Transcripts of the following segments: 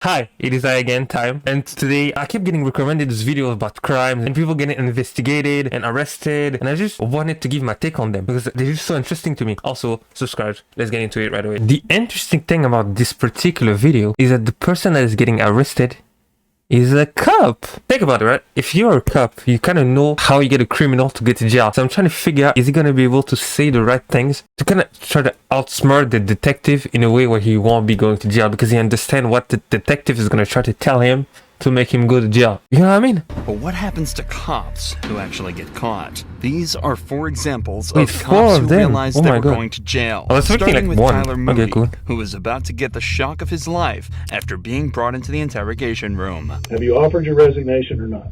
Hi, it is I again time, and today I kept getting recommended this video about crimes and people getting investigated and arrested, and I just wanted to give my take on them because they're just so interesting to me. Also, subscribe. Let's get into it right away. The interesting thing about this particular video is that the person that is getting arrested is a cop. Think about it, right? If you're a cop, you kind of know how you get a criminal to get to jail. So I'm trying to figure out, is he going to be able to say the right things to kind of try to outsmart the detective in a way where he won't be going to jail because he understands what the detective is going to try to tell him to make him go to jail. You know what I mean? But what happens to cops who actually get caught? These are 4 examples Wait, of 4 cops of who them? realized Oh they my were God. going to jail. I was expecting Starting like with 1. Tyler Moody, Okay, cool. who was about to get the shock of his life after being brought into the interrogation room. Have you offered your resignation or not?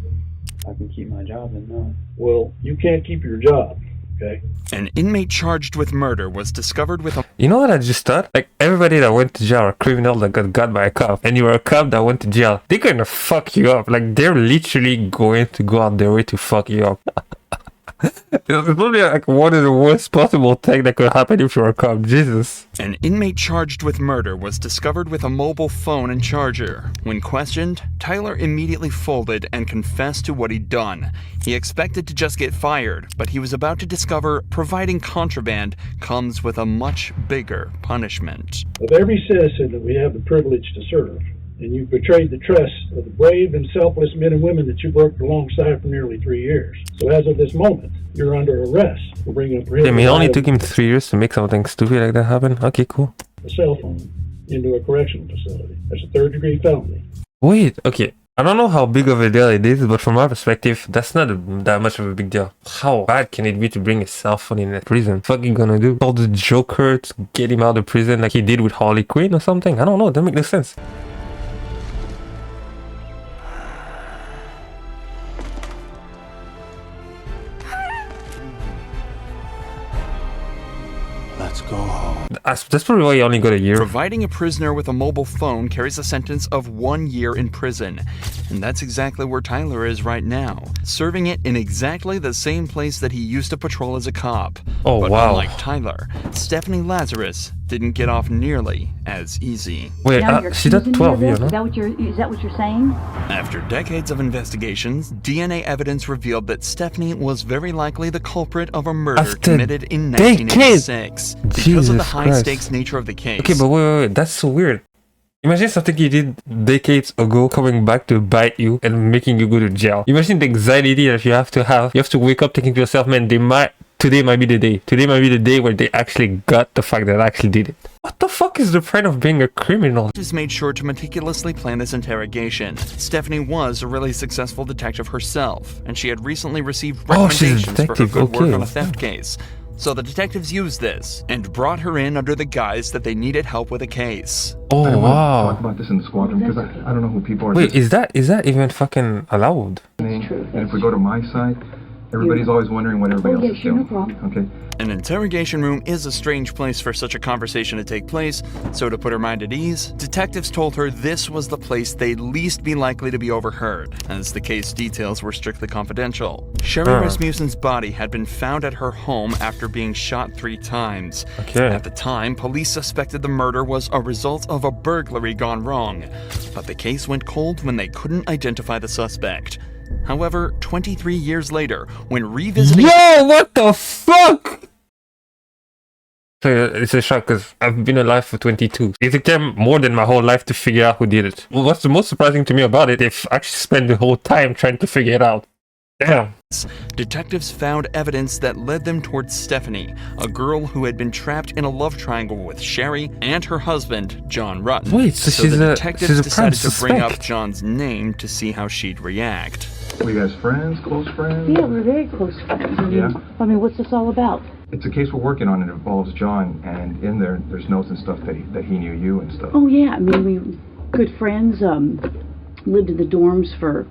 I can keep my job and not. Well, you can't keep your job, okay? An inmate charged with murder was discovered with a You know what I just thought? Like, everybody that went to jail are criminal that got by a cop, and you were a cop that went to jail. They're gonna fuck you up. Like, they're literally going to go out their way to fuck you up. It's probably like one of the worst possible things that could happen if you're a cop. Jesus. An inmate charged with murder was discovered with a mobile phone and charger. When questioned, Tyler immediately folded and confessed to what he'd done. He expected to just get fired, but he was about to discover providing contraband comes with a much bigger punishment. Of every citizen that we have the privilege to serve, and you've betrayed the trust of the brave and selfless men and women that you worked alongside for nearly 3 years. So as of this moment, you're under arrest for bringing up Damn, it only took him 3 years to make something stupid like that happen? Okay, cool. a cell phone into a correctional facility. That's a third-degree felony. Wait, okay. I don't know how big of a deal it is, but from my perspective, that's not that much of a big deal. How bad can it be to bring a cell phone in a prison? What you gonna do? Call the Joker to get him out of prison like he did with Harley Quinn or something? I don't know, that makes no sense. Let's go home. That's probably why he only got a year. Providing a prisoner with a mobile phone carries a sentence of 1 year in prison. And that's exactly where Tyler is right now, serving it in exactly the same place that he used to patrol as a cop. Oh, but wow. unlike Tyler, Stephanie Lazarus didn't get off nearly as easy. Wait, Now you're she did accusing me 12 of years, this? no? Is that what you're saying? After decades of investigations, DNA evidence revealed that Stephanie was very likely the culprit of a murder After committed in decades? 1986. Because of Jesus the Christ. high-stakes nature of the case. Okay, but wait, that's so weird. Imagine something you did decades ago coming back to bite you and making you go to jail. Imagine the anxiety that you have to have. You have to wake up thinking to yourself, man, today might be the day. Today might be the day where they actually got the fact that I actually did it. What the fuck is the point of being a criminal? Detectives made sure to meticulously plan this interrogation. Stephanie was a really successful detective herself, and she had recently received Oh, she's a recommendations for her detective, good work okay. on a theft case. So the detectives used this and brought her in under the guise that they needed help with a case. Oh, I don't want to talk wow. about this in the squadron because I don't know who people are. Wait, is that even fucking allowed? listening. And if we go to my side, everybody's always wondering what everybody else is doing. Okay. An interrogation room is a strange place for such a conversation to take place, so to put her mind at ease, detectives told her this was the place they'd least be likely to be overheard, as the case details were strictly confidential. Sherry Rasmussen's body had been found at her home after being shot 3 times. Okay. At the time, police suspected the murder was a result of a burglary gone wrong, but the case went cold when they couldn't identify the suspect. However, 23 years later, when revisiting— Yo, what the fuck? So it's a shock because I've been alive for 22. It took them more than my whole life to figure out who did it. What's the most surprising to me about it, they've actually spent the whole time trying to figure it out. Damn. detectives found evidence that led them towards Stephanie, a girl who had been trapped in a love triangle with Sherry and her husband, John Rutten. Wait, so she's the a detectives prime decided to bring up suspect. John's name to see how she'd react. Were you guys friends, close friends? Yeah, we're very close friends. Yeah. I mean, what's this all about? It's a case we're working on. It involves John, and in there's notes and stuff that he knew you and stuff. Oh yeah, I mean, we were good friends. Lived in the dorms for.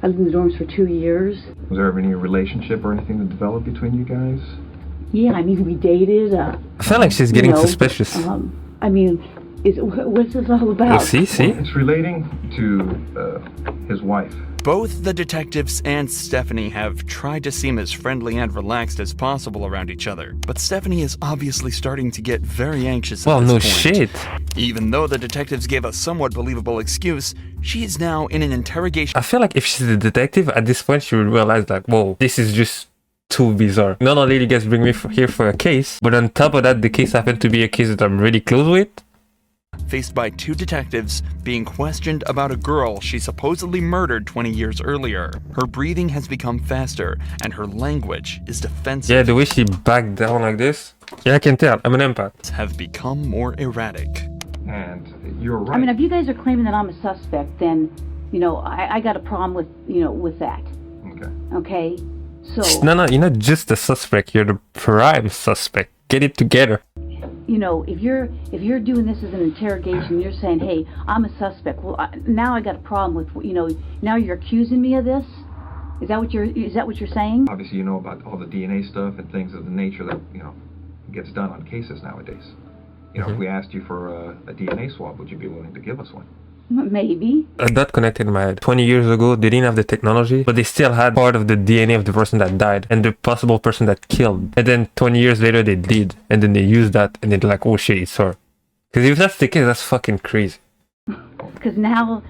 I lived in the dorms for 2 years. Was there ever any relationship or anything that developed between you guys? Yeah, I mean, we dated. I feel like she's getting suspicious. I mean, what's this all about? See? It's relating to his wife. Both the detectives and Stephanie have tried to seem as friendly and relaxed as possible around each other, but Stephanie is obviously starting to get very anxious at Well, this no point. shit. Even though the detectives gave a somewhat believable excuse, she is now in an interrogation. I feel like if she's a detective, at this point she would realize like, whoa, this is just too bizarre. Not only did you guys bring me here for a case, but on top of that, the case happened to be a case that I'm really close with. Faced by two detectives being questioned about a girl she supposedly murdered 20 years earlier. Her breathing has become faster, and her language is defensive. Yeah, the way she backed down like this. Yeah, I can tell. I'm an empath. Have become more erratic. And you're right. I mean, if you guys are claiming that I'm a suspect, then, I got a problem with that. Okay. Okay? So, No, you're not just a suspect. You're the prime suspect. Get it together. if you're doing this as an interrogation, you're saying, hey, I'm a suspect. Well, now I got a problem with, now you're accusing me of this? Is that what you're saying? Obviously, you know about all the DNA stuff and things of the nature that, gets done on cases nowadays. If we asked you for a DNA swab, would you be willing to give us one? Maybe. That connected in my head. 20 years ago, they didn't have the technology, but they still had part of the DNA of the person that died and the possible person that killed. And then 20 years later, they did. And then they used that and they're like, oh shit, it's her. Because if that's the case, that's fucking crazy. Because now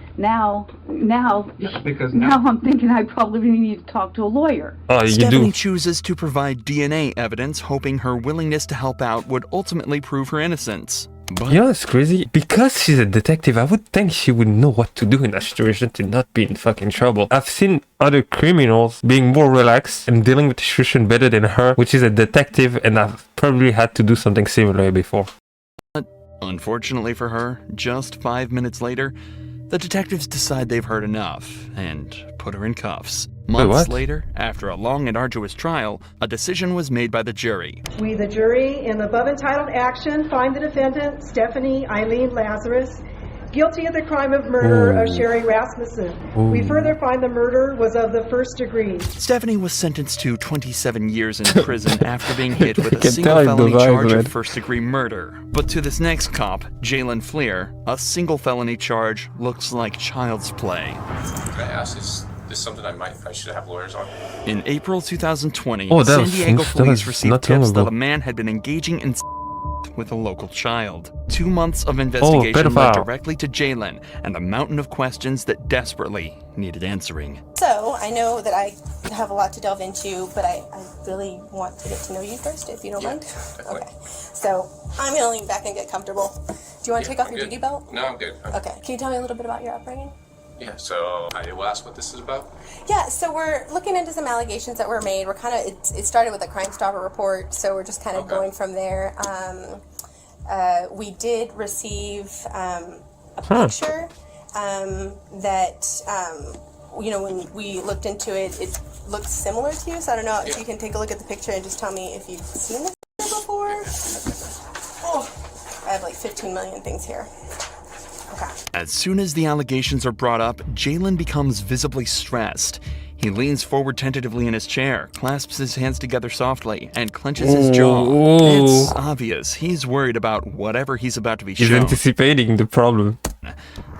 Because I'm thinking I probably need to talk to a lawyer. Oh, you Stephanie do. chooses to provide DNA evidence, hoping her willingness to help out would ultimately prove her innocence. But You know what's crazy? Because she's a detective, I would think she would know what to do in that situation to not be in fucking trouble. I've seen other criminals being more relaxed and dealing with the situation better than her, which is a detective, and I've probably had to do something similar before. unfortunately for her, just 5 minutes later, the detectives decide they've heard enough and put her in cuffs. Months what? later, after a long and arduous trial, a decision was made by the jury. We, the jury, in the above entitled action, find the defendant, Stephanie Eileen Lazarus, guilty of the crime of murder of Sherry Rasmussen. We further find the murder was of the first degree. Stephanie was sentenced to 27 years in prison after being hit with a can single tell felony those eyes, charge man. of first-degree murder. But to this next cop, Jalen Fleer, a single felony charge looks like child's play. Can I ask, is this something I should have lawyers on? In April 2020, Oh, that San was- Diego that police was received not long tips that ago. a man had been engaging in with a local child. 2 months of investigation led pedophile. directly to Jalen and a mountain of questions that desperately needed answering. So, I know that I have a lot to delve into, but I really want to get to know you first, if you don't mind. definitely. Okay. So, I'm going to lean back and get comfortable. Do you want to take off I'm your good. duty belt? No, I'm good. Okay. Can you tell me a little bit about your upbringing? Yeah, so I will ask what this is about. Yeah, so we're looking into some allegations that were made. We're kind of, it started with a Crime Stopper report, so we're just kind of Okay. going from there. We did receive a picture that, when we looked into it, it looks similar to you. So I don't know if you can take a look at the picture and just tell me if you've seen this before. Oh, I have like 15 million things here. Okay. As soon as the allegations are brought up, Jalen becomes visibly stressed. He leans forward tentatively in his chair, clasps his hands together softly, and clenches his jaw. Oh. It's obvious he's worried about whatever he's about to be He's shown. anticipating the problem.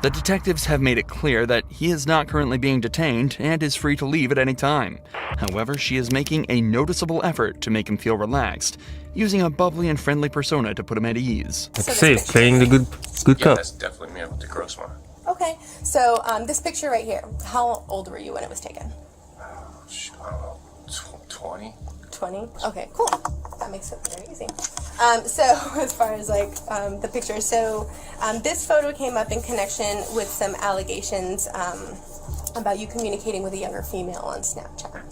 The detectives have made it clear that he is not currently being detained and is free to leave at any time. However, she is making a noticeable effort to make him feel relaxed, using a bubbly and friendly persona to put him at ease. Like So I say, this picture playing the good Yeah, cop. that's definitely me with the gross one. Okay, so this picture right here, how old were you when it was taken? I don't know, 20? 20? Okay, cool. That makes it very easy. So as far as the picture, so this photo came up in connection with some allegations about you communicating with a younger female on Snapchat.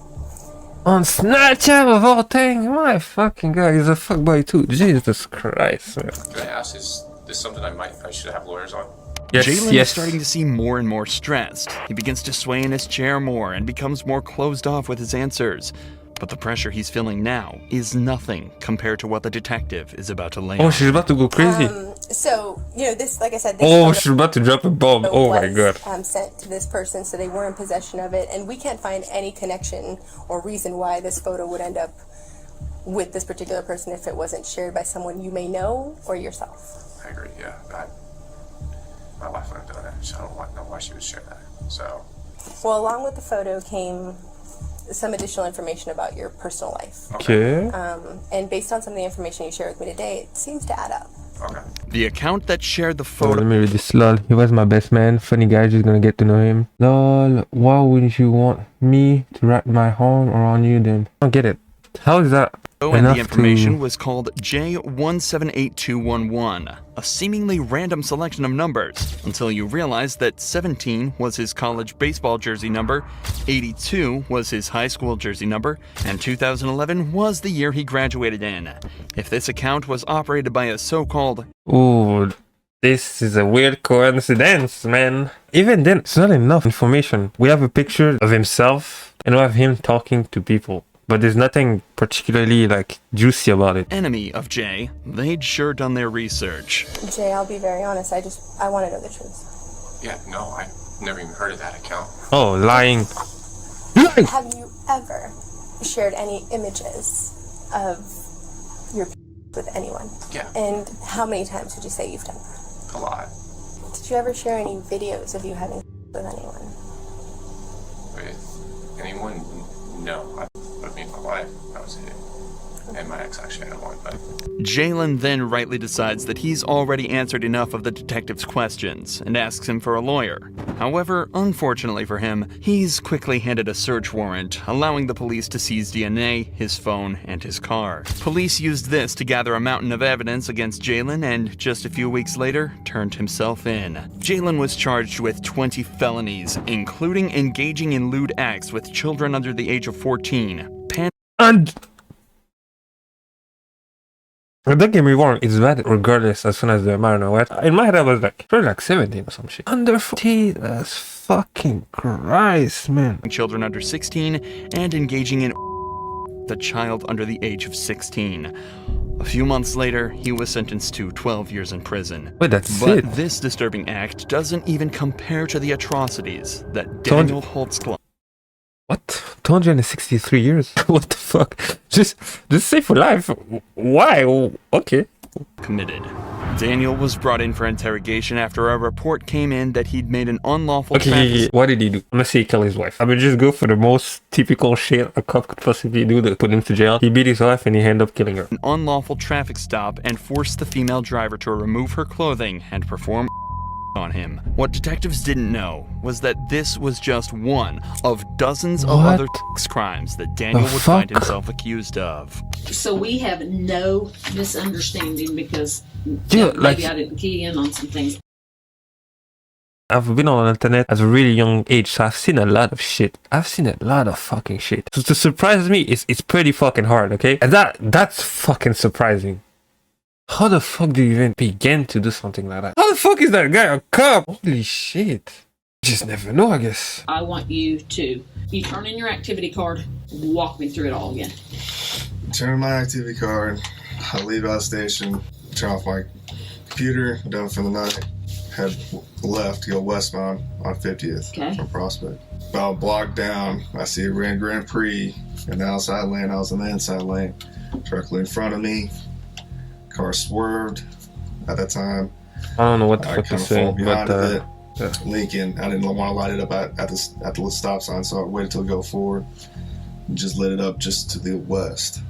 On Snapchat of all things, my fucking god, he's a fuckboy too. Jesus Christ, man. Can I ask, is this something I should have lawyers on? Yes, Jalen yes. is starting to seem more and more stressed. He begins to sway in his chair more and becomes more closed off with his answers. But the pressure he's feeling now is nothing compared to what the detective is about to lay Oh, on. she's about to go crazy. So, this, like I said, this Oh, photo she's about to drop a bomb. Oh my god. was sent to this person, so they were in possession of it, and we can't find any connection or reason why this photo would end up with this particular person if it wasn't shared by someone you may know or yourself. I agree, yeah. My wife wouldn't have done that. So I don't know why she would share that. So, Well, along with the photo came some additional information about your personal life. Okay. And based on some of the information you shared with me today, it seems to add up. Okay. The account that shared the Oh, photo let me read this. Lol, he was my best man. Funny guy, just gonna get to know him. Lol, why wouldn't you want me to wrap my arm around you then? I don't get it. How is that and enough the information to... was called J178211, a seemingly random selection of numbers, until you realize that 17 was his college baseball jersey number, 82 was his high school jersey number, and 2011 was the year he graduated in. If this account was operated by a so-called... Ooh, this is a weird coincidence, man. Even then, it's not enough information. We have a picture of himself, and we have him talking to people. But there's nothing particularly, like, juicy about it. enemy of Jay, they'd sure done their research. Jay, I'll be very honest. I want to know the truth. Yeah, no, I've never even heard of that account. Oh, lying. Lying! Have you ever shared any images of your with anyone? Yeah. And how many times would you say you've done that? A lot. Did you ever share any videos of you having with anyone? With anyone? No. I mean, my wife, that was it. And my ex actually had one, but... Jalen then rightly decides that he's already answered enough of the detective's questions and asks him for a lawyer. However, unfortunately for him, he's quickly handed a search warrant, allowing the police to seize DNA, his phone, and his car. Police used this to gather a mountain of evidence against Jalen and, just a few weeks later, turned himself in. Jalen was charged with 20 felonies, including engaging in lewd acts with children under the age of 14. And... don't get me wrong, it's bad regardless as soon as they're married or what. In my head I was like, probably like 17 or some shit. Under 14, that's fucking Christ, man. Children under 16 and engaging in the child under the age of 16. A few months later, he was sentenced to 12 years in prison. Wait, that's but it? This disturbing act doesn't even compare to the atrocities that Daniel Holtzclaw... What? 263 years? What the fuck? Just say for life. Why? Okay. committed. Daniel was brought in for interrogation after a report came in that he'd made an unlawful Okay, what did he do? I'm gonna say he killed his wife. I would just go for the most typical shit a cop could possibly do to put him to jail. He beat his wife and he ended up killing her. An unlawful traffic stop and forced the female driver to remove her clothing and perform on him. What detectives didn't know was that this was just one of dozens of other crimes that Daniel would find himself accused of. So we have no misunderstanding because Yeah, maybe I didn't key in on some things. I've been on the internet at a really young age, so I've seen a lot of shit. I've seen a lot of fucking shit. So to surprise me, it's pretty fucking hard, okay? And that's fucking surprising. How the fuck do you even begin to do something like that? How the fuck is that guy a cop? Holy shit. Just never know, I guess. I want you turn in your activity card, walk me through it all again. Turn in my activity card, I leave out station, turn off my computer, done for the night, head left to go westbound on 50th from Prospect. About a block down, I see a Grand Prix in the outside lane. I was in the inside lane. Directly in front of me, car swerved at that time. I don't know what the fuck kind to of say, fall behind but it. Lincoln, I didn't want to light it up at the stop sign, so I waited till it go forward and just lit it up just to the west.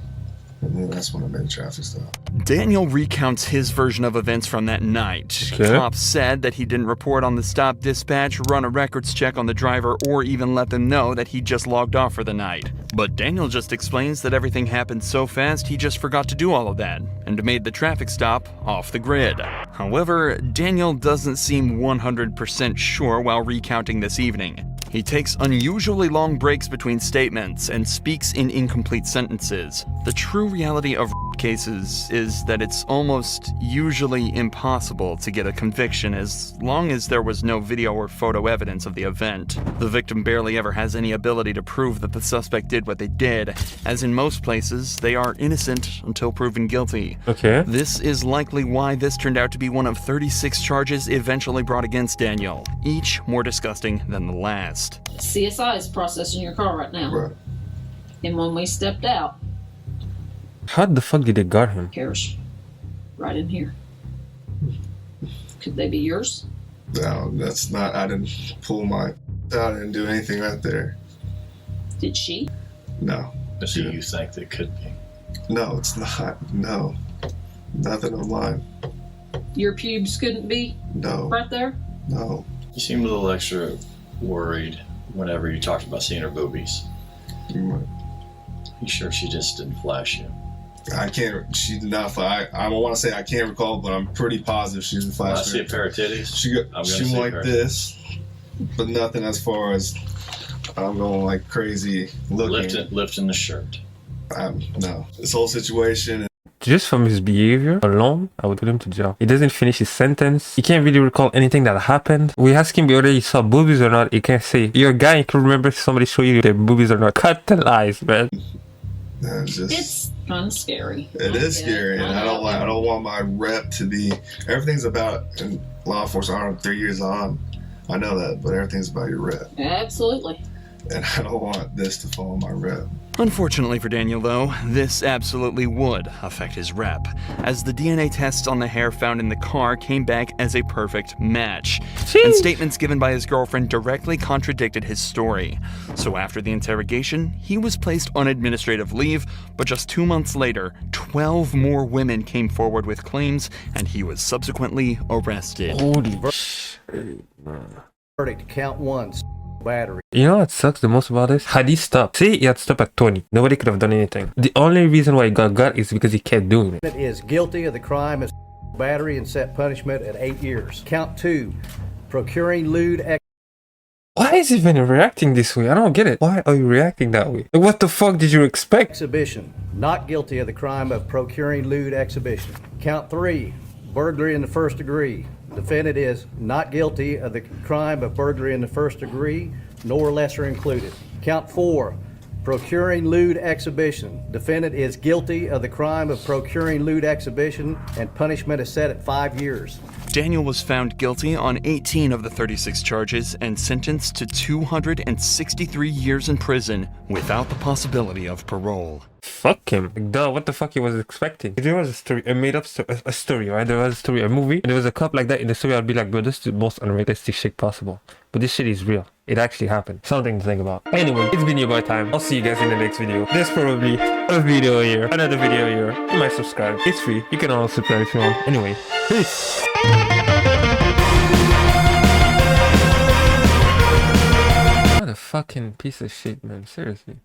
And then that's when I made a traffic stop. Daniel recounts his version of events from that night. Okay. Cops said that he didn't report on the stop dispatch, run a records check on the driver, or even let them know that he just logged off for the night. But Daniel just explains that everything happened so fast he just forgot to do all of that, and made the traffic stop off the grid. However, Daniel doesn't seem 100% sure while recounting this evening. He takes unusually long breaks between statements and speaks in incomplete sentences. The true reality of cases is that it's almost usually impossible to get a conviction as long as there was no video or photo evidence of the event. The victim barely ever has any ability to prove that the suspect did what they did, as in most places, they are innocent until proven guilty. Okay. This is likely why this turned out to be one of 36 charges eventually brought against Daniel, each more disgusting than the last. CSI is processing your car right now. Right. And when we stepped out, how the fuck did they guard him? here's right in here. Could they be yours? No, that's not, I didn't pull my I didn't do anything right there. Did she? No. So you think that could be? No, it's not. No. Nothing of mine. Your pubes couldn't be? No. Right there? No. You seemed a little extra worried whenever you talked about seeing her boobies. Mm. You sure she just didn't flash you? I can't. She did not flash. I don't want to say I can't recall, but I'm pretty positive she didn't flash. I see a pair of titties. She went like this, but nothing as far as I'm going like crazy looking. Lifting the shirt. No. This whole situation. Just from his behavior alone, I would put him to jail. He doesn't finish his sentence. He can't really recall anything that happened. We ask him whether he saw boobies or not. He can't say. You're a guy, you can remember somebody show you their boobies or not. Cut the lies, man. It's kind of scary. It is scary, and I don't want my rep to be. Everything's about in law enforcement. I don't know, 3 years on, I know that, but everything's about your rep. Absolutely. And I don't want this to fall on my rep. Unfortunately for Daniel, though, this absolutely would affect his rep, as the DNA tests on the hair found in the car came back as a perfect match, and statements given by his girlfriend directly contradicted his story. So after the interrogation, he was placed on administrative leave, but just 2 months later, 12 more women came forward with claims, and he was subsequently arrested. Holy shit. Verdict, count 1. Battery. You know what sucks the most about this? Had he stopped, say he had stopped at 20, nobody could have done anything. The only reason why he got is because he kept doing it. It is guilty of the crime of battery and set punishment at 8 years. Count 2, procuring lewd. Why is he even reacting this way? I don't get it. Why are you reacting that way? Like, what the fuck did you expect? Exhibition, not guilty of the crime of procuring lewd exhibition. Count 3, burglary in the first degree. Defendant is not guilty of the crime of burglary in the first degree, nor lesser included. Count 4, procuring lewd exhibition. Defendant is guilty of the crime of procuring lewd exhibition, and punishment is set at 5 years. Daniel was found guilty on 18 of the 36 charges and sentenced to 263 years in prison without the possibility of parole. Fuck him. Like, duh, what the fuck he was expecting? If there was a story, a made up a story, right? There was a story, a movie, and there was a cop like that in the story, I'd be like, bro, this is the most unrealistic shit possible. But this shit is real. It actually happened. Something to think about. Anyway, it's been your boy time. I'll see you guys in the next video. There's probably a video here, another video here. You might subscribe. It's free. You can also subscribe if you want. Anyway, peace. What a fucking piece of shit, man. Seriously.